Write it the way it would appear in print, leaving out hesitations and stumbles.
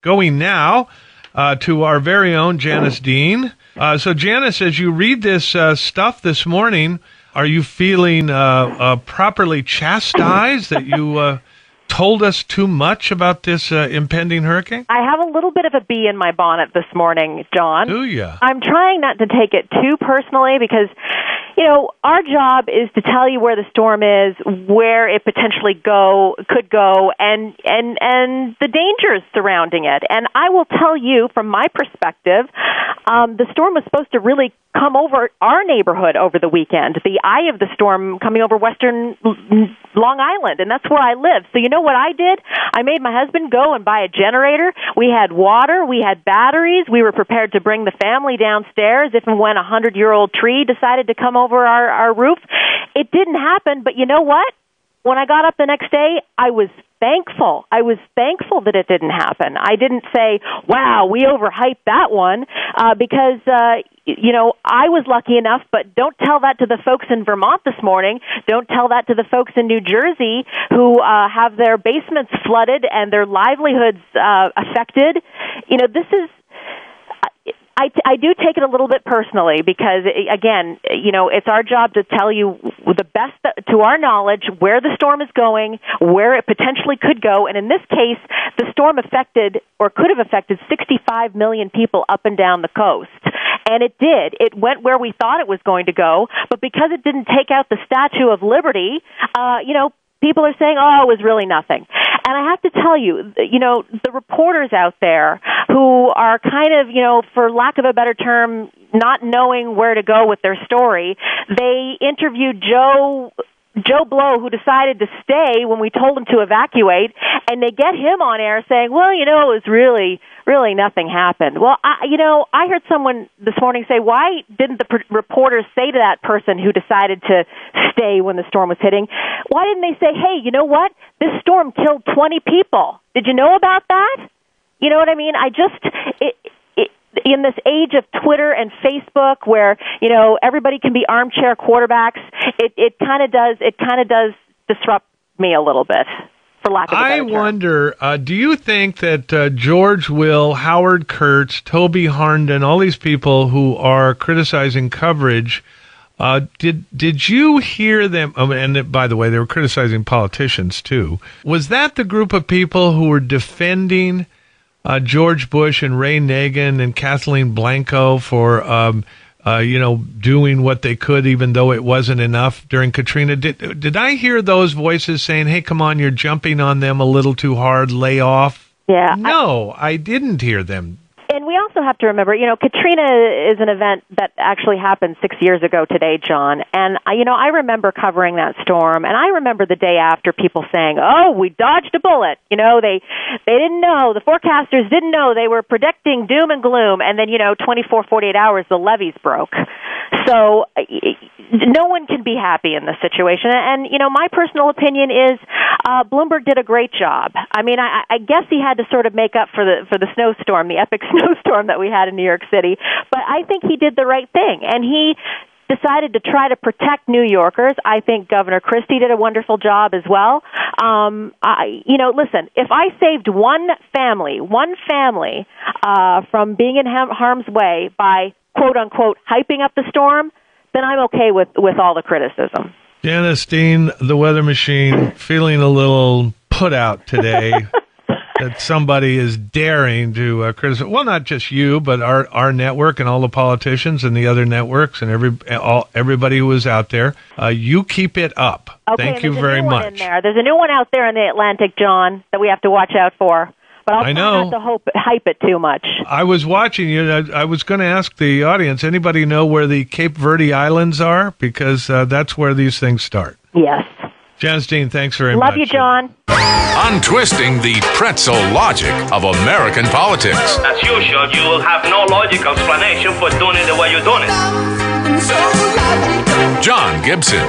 Going now to our very own Janice Dean. So, Janice, as you read this stuff this morning, are you feeling properly chastised that you told us too much about this impending hurricane? I have a little bit of a bee in my bonnet this morning, John. Do you? I'm trying not to take it too personally because, our job is to tell you where the storm is, where it potentially could go, and the dangers surrounding it. And I will tell you, from my perspective, the storm was supposed to really come over our neighborhood over the weekend. The eye of the storm coming over western Long Island, and that's where I live. So you know what I did? I made my husband go and buy a generator. We had water. We had batteries. We were prepared to bring the family downstairs if and when a 100-year-old tree decided to come over our roof. It didn't happen, but you know what? When I got up the next day, I was thankful. I was thankful that it didn't happen. I didn't say, wow, we overhyped that one, because, I was lucky enough, but don't tell that to the folks in Vermont this morning. Don't tell that to the folks in New Jersey who have their basements flooded and their livelihoods affected. This is... I do take it a little bit personally because, again, it's our job to tell you the best to our knowledge where the storm is going, where it potentially could go. And in this case, the storm affected or could have affected 65 million people up and down the coast. And it did. It went where we thought it was going to go. But because it didn't take out the Statue of Liberty, people are saying, oh, it was really nothing. And I have to tell you, the reporters out there who are kind of, for lack of a better term, not knowing where to go with their story, they interviewed Joe Blow, who decided to stay when we told him to evacuate, and they get him on air saying, well, it was really nothing happened. Well, I heard someone this morning say, why didn't the reporters say to that person who decided to stay when the storm was hitting, why didn't they say, hey, you know what? This storm killed 20 people. Did you know about that? You know what I mean? In this age of Twitter and Facebook where, everybody can be armchair quarterbacks, it kind of does disrupt me a little bit, for lack of a better term. I wonder, do you think that George Will, Howard Kurtz, Toby Harnden, all these people who are criticizing coverage, did you hear them, and by the way, they were criticizing politicians too, was that the group of people who were defending George Bush and Ray Nagin and Kathleen Blanco for, doing what they could, even though it wasn't enough during Katrina? Did I hear those voices saying, hey, come on, you're jumping on them a little too hard, lay off? Yeah. No, I didn't hear them. And we also have to remember, Katrina is an event that actually happened 6 years ago today, John. And, I remember covering that storm, and I remember the day after people saying, oh, we dodged a bullet. They didn't know. The forecasters didn't know. They were predicting doom and gloom. And then, 24, 48 hours, the levees broke. So no one can be happy in this situation. And, my personal opinion is Bloomberg did a great job. I mean, I guess he had to sort of make up for the snowstorm, the epic snowstorm that we had in New York City. But I think he did the right thing. And he decided to try to protect New Yorkers. I think Governor Christie did a wonderful job as well. Listen, if I saved one family from being in harm's way by, quote unquote, hyping up the storm, then I'm okay with all the criticism. Janice Dean, the weather machine, feeling a little put out today that somebody is daring to criticize. Well, not just you, but our network and all the politicians and the other networks and everybody who is out there. You keep it up. Okay, thank you very much. There's a new one out there in the Atlantic, John, that we have to watch out for. But I'll try not to hype it too much. I was watching you. I was going to ask the audience, anybody know where the Cape Verde Islands are? Because that's where these things start. Yes. Janice Dean, thanks very much. Love you, John. Untwisting the pretzel logic of American politics. As usual, you will have no logical explanation for doing it the way you're doing it. John Gibson.